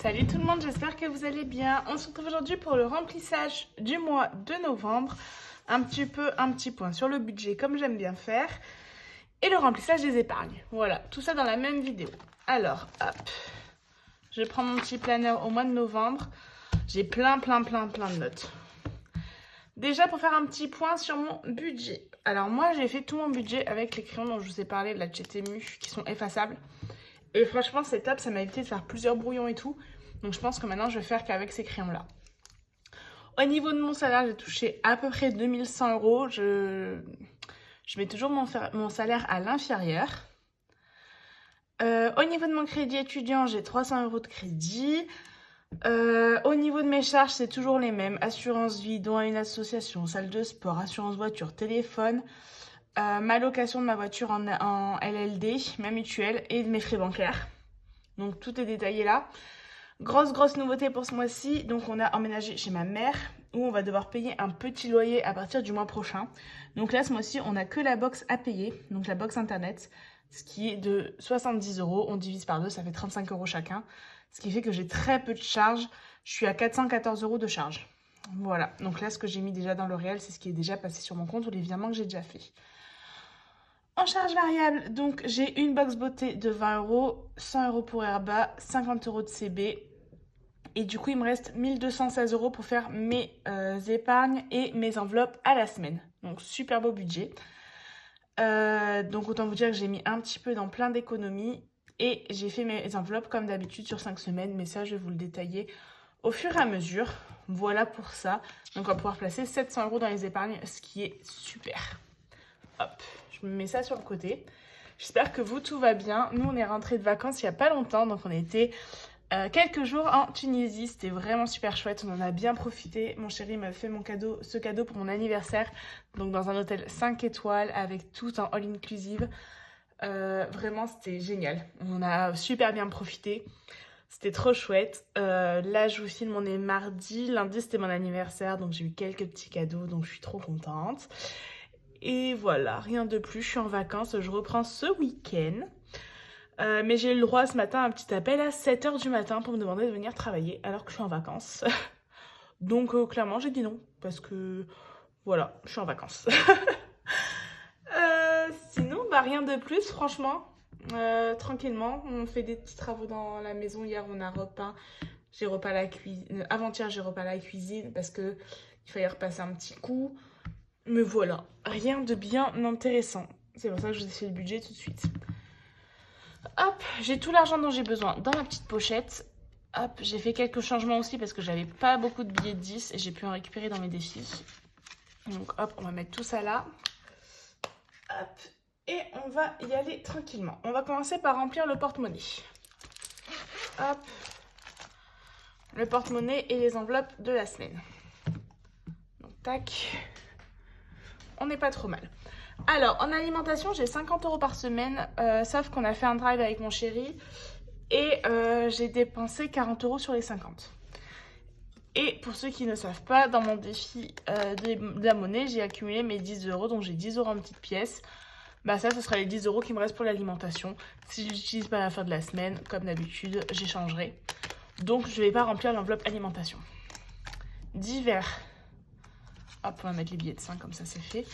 Salut tout le monde, j'espère que vous allez bien. On se retrouve aujourd'hui pour le remplissage du mois de novembre. Un petit point sur le budget comme j'aime bien faire. Et le remplissage des épargnes. Voilà, tout ça dans la même vidéo. Alors, hop. Je prends mon petit planeur au mois de novembre. J'ai plein de notes. Déjà pour faire un petit point sur mon budget. Alors moi j'ai fait tout mon budget avec les crayons dont je vous ai parlé de la Chetemu qui sont effaçables. Et franchement c'est top, ça m'a évité de faire plusieurs brouillons et tout. Donc je pense que maintenant je vais faire qu'avec ces crayons là. Au niveau de mon salaire, j'ai touché à peu près 2100 euros. Je mets toujours mon salaire à l'inférieur. Au niveau de mon crédit étudiant, j'ai 300 euros de crédit. Au niveau de mes charges, c'est toujours les mêmes. Assurance vie, don à une association, salle de sport, assurance voiture, téléphone, ma location de ma voiture en LLD, ma mutuelle et mes frais bancaires. Donc tout est détaillé là. Grosse nouveauté pour ce mois-ci. Donc on a emménagé chez ma mère où on va devoir payer un petit loyer à partir du mois prochain. Donc là ce mois-ci on n'a que la box à payer, donc la box internet, ce qui est de 70 euros. On divise par deux, ça fait 35 euros chacun. Ce qui fait que j'ai très peu de charges. Je suis à 414 euros de charges. Voilà. Donc là, ce que j'ai mis déjà dans le réel, c'est ce qui est déjà passé sur mon compte ou les virements que j'ai déjà fait. En charge variable, donc j'ai une box beauté de 20 euros, 100 euros pour Herba, 50 euros de CB. Et du coup, il me reste 1216 euros pour faire mes épargnes et mes enveloppes à la semaine. Donc, super beau budget. Donc, autant vous dire que j'ai mis un petit peu dans plein d'économies. Et j'ai fait mes enveloppes comme d'habitude sur 5 semaines, mais ça je vais vous le détailler au fur et à mesure. Voilà pour ça. Donc on va pouvoir placer 700 euros dans les épargnes, ce qui est super. Hop, je me mets ça sur le côté. J'espère que vous, tout va bien. Nous on est rentrés de vacances il n'y a pas longtemps, donc on a été quelques jours en Tunisie. C'était vraiment super chouette, on en a bien profité. Mon chéri m'a fait ce cadeau pour mon anniversaire, donc dans un hôtel 5 étoiles avec tout en all-inclusive. Vraiment c'était génial, on a super bien profité, c'était trop chouette. Là je vous filme, on est mardi, lundi c'était mon anniversaire donc j'ai eu quelques petits cadeaux donc je suis trop contente. Et voilà, rien de plus, je suis en vacances, je reprends ce week-end. Mais j'ai eu le droit ce matin à un petit appel à 7 h du matin pour me demander de venir travailler alors que je suis en vacances. Donc clairement j'ai dit non parce que voilà, je suis en vacances. Sinon, bah, rien de plus, franchement. Tranquillement, on fait des petits travaux dans la maison. Hier, on a repeint. J'ai repeint la cuisine. Avant-hier, j'ai repeint la cuisine parce que il fallait repasser un petit coup. Mais voilà, rien de bien intéressant. C'est pour ça que je vous ai fait le budget tout de suite. Hop, j'ai tout l'argent dont j'ai besoin dans la petite pochette. Hop, j'ai fait quelques changements aussi parce que j'avais pas beaucoup de billets de 10 et j'ai pu en récupérer dans mes défis. Donc hop, on va mettre tout ça là. Hop. Et on va y aller tranquillement. On va commencer par remplir le porte-monnaie. Hop. Le porte-monnaie et les enveloppes de la semaine. Donc, tac. On n'est pas trop mal. Alors, en alimentation, j'ai 50 euros par semaine. Sauf qu'on a fait un drive avec mon chéri. Et j'ai dépensé 40 euros sur les 50. Et pour ceux qui ne savent pas, dans mon défi de la monnaie, j'ai accumulé mes 10 euros. Donc, j'ai 10 euros en petites pièces. Bah ça, ce sera les 10 euros qui me restent pour l'alimentation. Si je l'utilise pas à la fin de la semaine, comme d'habitude, j'échangerai. Donc, je vais pas remplir l'enveloppe alimentation. Divers. Hop, on va mettre les billets de 5, comme ça, c'est fait.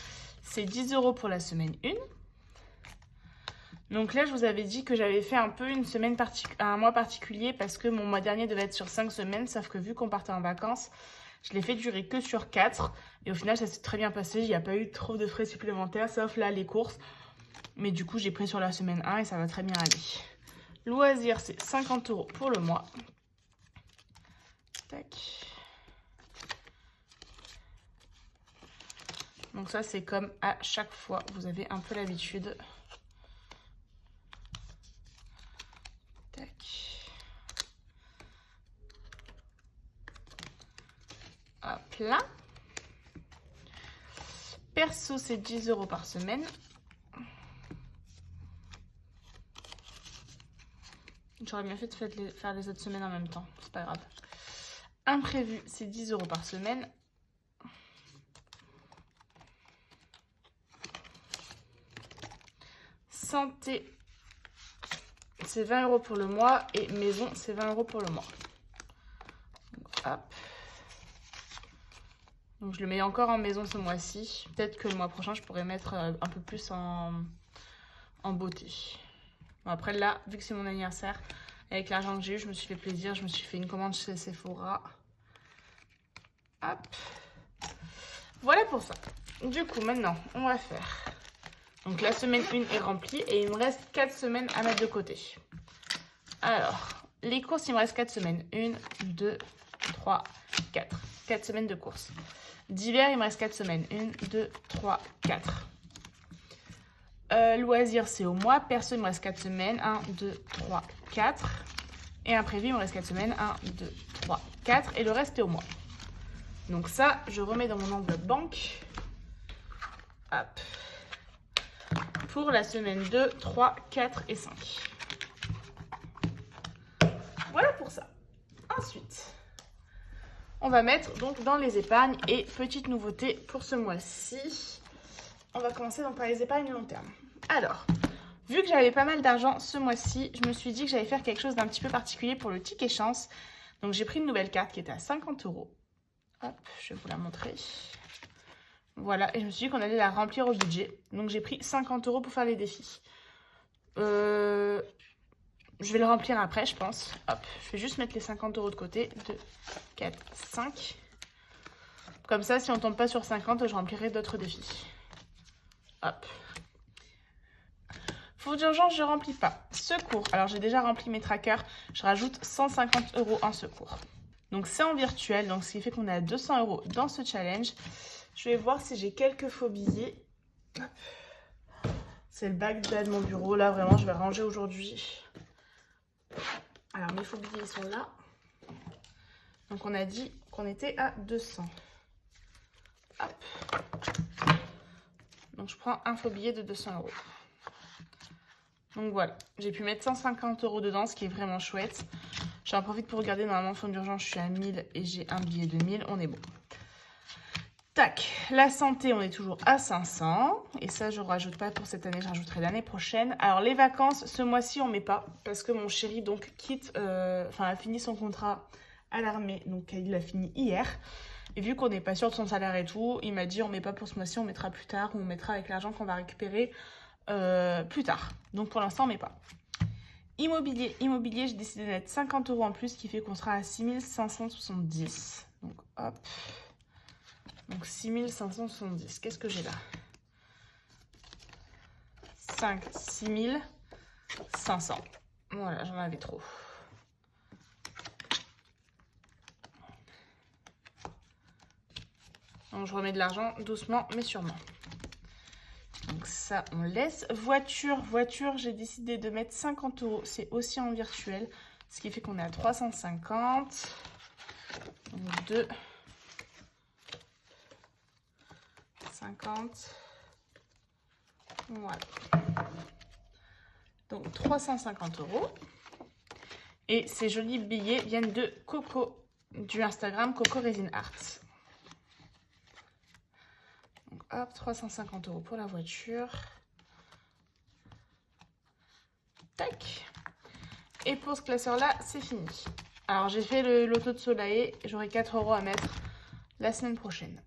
C'est 10 euros pour la semaine 1. Donc là, je vous avais dit que j'avais fait un peu un mois particulier parce que mon mois dernier devait être sur 5 semaines. Sauf que vu qu'on partait en vacances, je l'ai fait durer que sur 4. Et au final, ça s'est très bien passé. Il n'y a pas eu trop de frais supplémentaires, sauf là, les courses. Mais du coup, j'ai pris sur la semaine 1 et ça va très bien aller. Loisirs, c'est 50 euros pour le mois. Tac. Donc ça, c'est comme à chaque fois. Vous avez un peu l'habitude. Tac. Hop là. Perso, c'est 10 euros par semaine. J'aurais bien fait de faire les autres semaines en même temps. C'est pas grave. Imprévu, c'est 10 euros par semaine. Santé, c'est 20 euros pour le mois. Et maison, c'est 20 euros pour le mois. Hop. Donc je le mets encore en maison ce mois-ci. Peut-être que le mois prochain, je pourrais mettre un peu plus en beauté. Bon, après là, vu que c'est mon anniversaire, avec l'argent que j'ai eu, je me suis fait plaisir. Je me suis fait une commande chez Sephora. Hop. Voilà pour ça. Du coup, maintenant, on va faire... Donc la semaine 1 est remplie et il me reste 4 semaines à mettre de côté. Alors, les courses, il me reste 4 semaines. 1, 2, 3, 4. 4 semaines de courses. D'hiver, il me reste 4 semaines. 1, 2, 3, 4. Loisirs, c'est au mois. Perso, il me reste 4 semaines. 1, 2, 3, 4. Et imprévu, il me reste 4 semaines. 1, 2, 3, 4. Et le reste est au mois. Donc ça, je remets dans mon enveloppe banque. Hop. Pour la semaine 2, 3, 4 et 5. Voilà pour ça. Ensuite, on va mettre donc dans les épargnes. Et petite nouveauté pour ce mois-ci, on va commencer donc par les épargnes long terme. Alors, vu que j'avais pas mal d'argent ce mois-ci, je me suis dit que j'allais faire quelque chose d'un petit peu particulier pour le ticket chance. Donc j'ai pris une nouvelle carte qui était à 50 €. Hop, je vais vous la montrer. Voilà, et je me suis dit qu'on allait la remplir au budget. Donc j'ai pris 50 € pour faire les défis. Je vais le remplir après, je pense. Hop, je vais juste mettre les 50 € de côté. 2, 4, 5. Comme ça, si on tombe pas sur 50, je remplirai d'autres défis. Hop. Four d'urgence, je remplis pas. Secours, alors j'ai déjà rempli mes trackers. Je rajoute 150 € en secours. Donc c'est en virtuel, donc ce qui fait qu'on est à 200 € dans ce challenge. Je vais voir si j'ai quelques faux billets. C'est le bac de mon bureau. Là, vraiment, je vais ranger aujourd'hui. Alors, mes faux billets, ils sont là. Donc, on a dit qu'on était à 200. Hop. Donc, je prends un faux billet de 200 €. Donc, voilà. J'ai pu mettre 150 € dedans, ce qui est vraiment chouette. J'en profite pour regarder. Normalement, fond d'urgence, je suis à 1000 et j'ai un billet de 1000. On est bon. Tac, la santé, on est toujours à 500. Et ça, je ne rajoute pas pour cette année, je rajouterai l'année prochaine. Alors, les vacances, ce mois-ci, on ne met pas. Parce que mon chéri, donc, a fini son contrat à l'armée. Donc, il l'a fini hier. Et vu qu'on n'est pas sûr de son salaire et tout, il m'a dit, on ne met pas pour ce mois-ci, on mettra plus tard. Ou on mettra avec l'argent qu'on va récupérer plus tard. Donc, pour l'instant, on ne met pas. Immobilier, j'ai décidé de mettre 50 € en plus, ce qui fait qu'on sera à 6570. Donc, hop. Donc 6570. Qu'est-ce que j'ai là? 6500. Voilà, j'en avais trop. Donc je remets de l'argent doucement mais sûrement. Donc ça, on laisse. Voiture, j'ai décidé de mettre 50 €. C'est aussi en virtuel. Ce qui fait qu'on est à 350. Donc 2. 50. Voilà. Donc 350 €. Et ces jolis billets viennent de Coco, du Instagram Coco Resin Art. Donc hop, 350 € pour la voiture. Tac. Et pour ce classeur-là, c'est fini. Alors j'ai fait le loto de Soleil. J'aurai 4 € à mettre la semaine prochaine.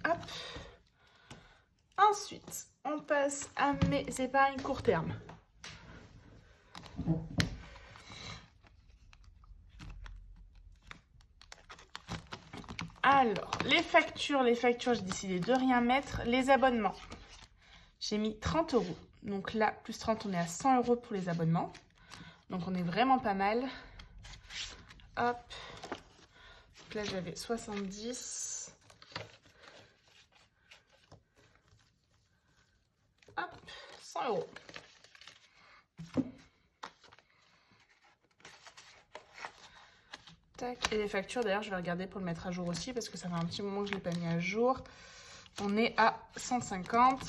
Hop. Ensuite, on passe à mes épargnes court terme. Alors, les factures, j'ai décidé de rien mettre. Les abonnements, j'ai mis 30 €. Donc là, plus 30, on est à 100 € pour les abonnements. Donc on est vraiment pas mal. Hop. Donc là, j'avais 70. Hop, 100 €. Tac. Et les factures, d'ailleurs, je vais regarder pour le mettre à jour aussi parce que ça fait un petit moment que je ne l'ai pas mis à jour. On est à 150.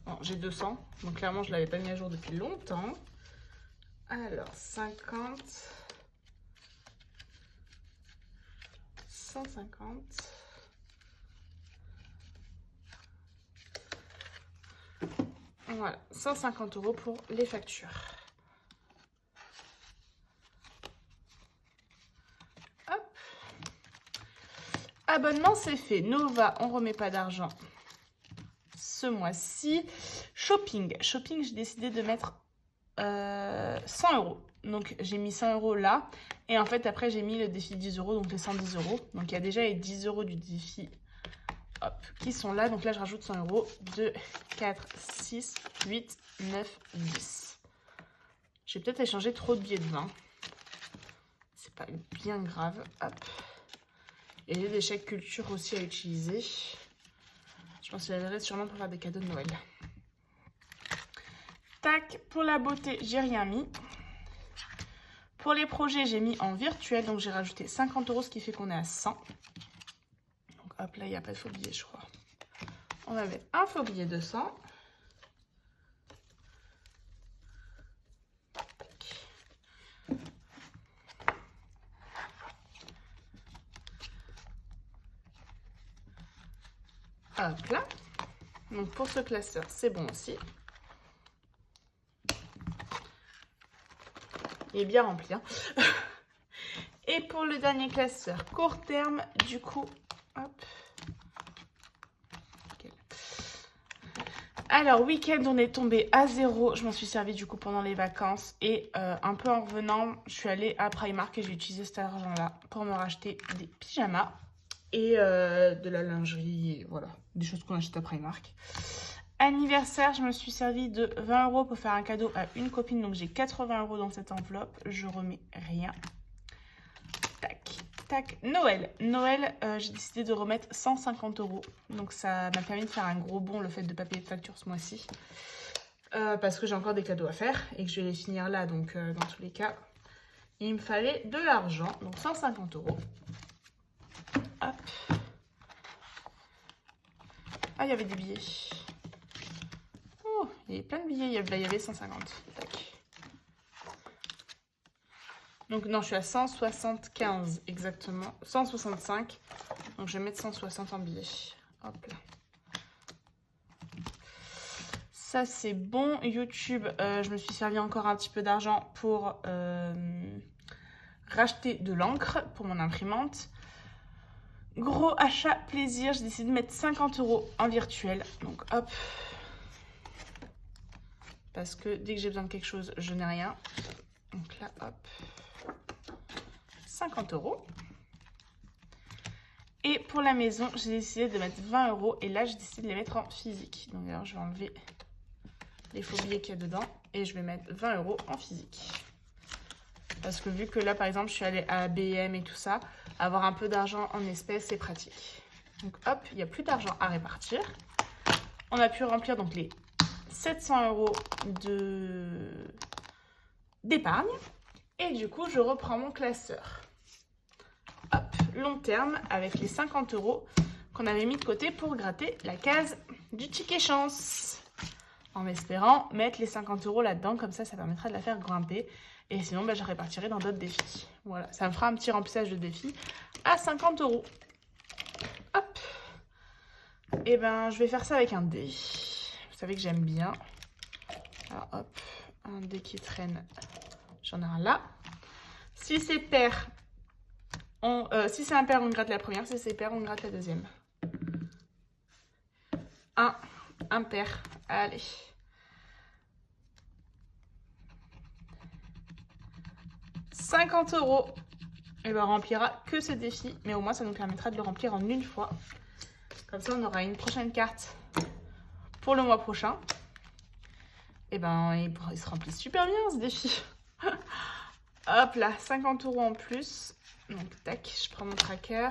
Bon, j'ai 200. Donc clairement, je ne l'avais pas mis à jour depuis longtemps. Alors, 50. 150. Voilà, 150 € pour les factures. Abonnement, c'est fait. Nova, on remet pas d'argent ce mois-ci. Shopping. Shopping, j'ai décidé de mettre 100 euros. Donc, j'ai mis 100 euros là. Et en fait, après, j'ai mis le défi 10 euros, donc les 110 euros. Donc, il y a déjà les 10 euros du défi qui sont là. Donc là, je rajoute 100 euros. 2, 4, 6, 8, 9, 10. J'ai peut-être échangé trop de billets de 20. C'est pas bien grave. Hop. Et j'ai des chèques culture aussi à utiliser. Je pense que je les sûrement pour faire des cadeaux de Noël. Tac, pour la beauté, j'ai rien mis. Pour les projets, j'ai mis en virtuel. Donc, j'ai rajouté 50 euros, ce qui fait qu'on est à 100. Donc, hop, là, il n'y a pas de faux billet, je crois. On va mettre un faux billet de 100. Hop là. Donc pour ce classeur, c'est bon aussi. Il est bien rempli. Hein. Et pour le dernier classeur, court terme, du coup, hop. Okay. Alors, week-end, on est tombé à 0. Je m'en suis servi du coup pendant les vacances. Et un peu en revenant, je suis allée à Primark et j'ai utilisé cet argent-là pour me racheter des pyjamas. Et de la lingerie, et voilà, des choses qu'on achète à Primark. Anniversaire, je me suis servi de 20 euros pour faire un cadeau à une copine, donc j'ai 80 euros dans cette enveloppe, je remets rien. Tac, tac. Noël, j'ai décidé de remettre 150 euros, donc ça m'a permis de faire un gros bond, le fait de ne pas payer de facture ce mois-ci. Parce que j'ai encore des cadeaux à faire et que je vais les finir là, donc dans tous les cas, il me fallait de l'argent, donc 150 euros. Hop. Ah, il y avait des billets. Oh, il y avait plein de billets. Là, il y avait 150. Tac. Donc, non, je suis à 175 exactement. 165. Donc, je vais mettre 160 en billets. Hop là. Ça, c'est bon. YouTube, je me suis servi encore un petit peu d'argent pour racheter de l'encre pour mon imprimante. Gros achat plaisir, j'ai décidé de mettre 50 euros en virtuel. Donc hop. Parce que dès que j'ai besoin de quelque chose, je n'ai rien. Donc là, hop. 50 euros. Et pour la maison, j'ai décidé de mettre 20 euros. Et là, j'ai décidé de les mettre en physique. Donc alors, je vais enlever les faux billets qu'il y a dedans. Et je vais mettre 20 euros en physique. Parce que vu que là, par exemple, je suis allée à BM et tout ça, avoir un peu d'argent en espèces, c'est pratique. Donc hop, il n'y a plus d'argent à répartir. On a pu remplir donc les 700 euros d'épargne. Et du coup, je reprends mon classeur. Hop, long terme avec les 50 euros qu'on avait mis de côté pour gratter la case du ticket chance. En espérant mettre les 50 euros là-dedans, comme ça permettra de la faire grimper. Et sinon, je répartirai dans d'autres défis. Voilà, ça me fera un petit remplissage de défis à 50 euros. Hop. Et ben, je vais faire ça avec un dé. Vous savez que j'aime bien. Alors, hop, un dé qui traîne. J'en ai un là. Si c'est pair, si c'est impair, on gratte la première. Si c'est pair, on gratte la deuxième. 1, impair. Allez. « 50 euros. Et ben, on remplira que ce défi, mais au moins ça nous permettra de le remplir en une fois. Comme ça, on aura une prochaine carte pour le mois prochain. Et ben, il se remplit super bien ce défi. Hop là, 50 euros en plus. Donc, tac, je prends mon tracker,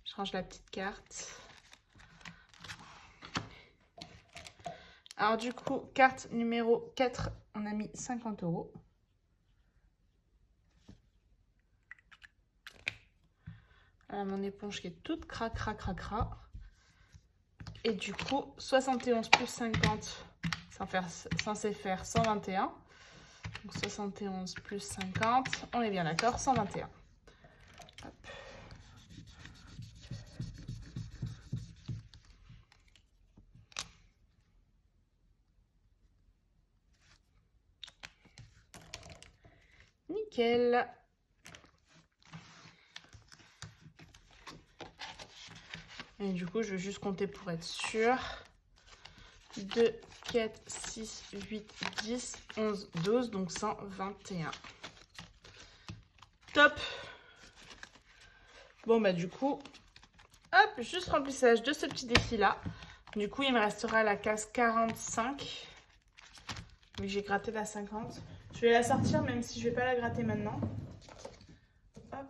je range la petite carte. Alors, du coup, carte numéro 4, on a mis 50 euros. Voilà mon éponge qui est toute cracra. Et du coup, 71 plus 50, censé faire 121. Donc 71 plus 50, on est bien d'accord, 121. Hop. Nickel. Et du coup, je vais juste compter pour être sûr. 2, 4, 6, 8, 10, 11, 12, donc 121. Top! Bon, bah du coup, hop, juste remplissage de ce petit défi-là. Du coup, il me restera la case 45. Vu que j'ai gratté la 50. Je vais la sortir même si je vais pas la gratter maintenant. Hop.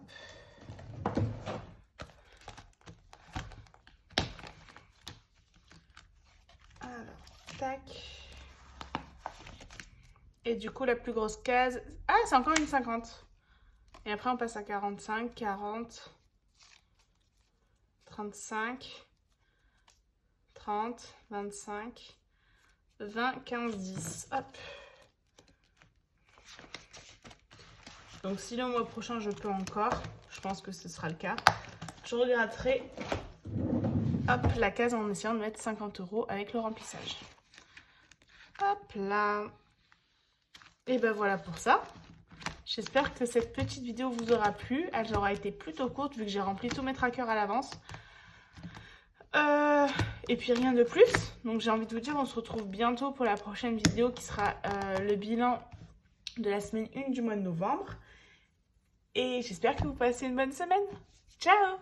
Alors, tac. Et du coup, la plus grosse case... Ah, c'est encore une 50. Et après, on passe à 45, 40, 35, 30, 25, 20, 15, 10. Hop. Donc, si le mois prochain, je peux encore, je pense que ce sera le cas, je regratterai hop, la case en essayant de mettre 50 € avec le remplissage. Hop là. Et ben voilà pour ça. J'espère que cette petite vidéo vous aura plu. Elle aura été plutôt courte vu que j'ai rempli tous mes trackers à l'avance. Et puis rien de plus. Donc j'ai envie de vous dire, on se retrouve bientôt pour la prochaine vidéo qui sera le bilan de la semaine 1 du mois de novembre. Et j'espère que vous passez une bonne semaine. Ciao!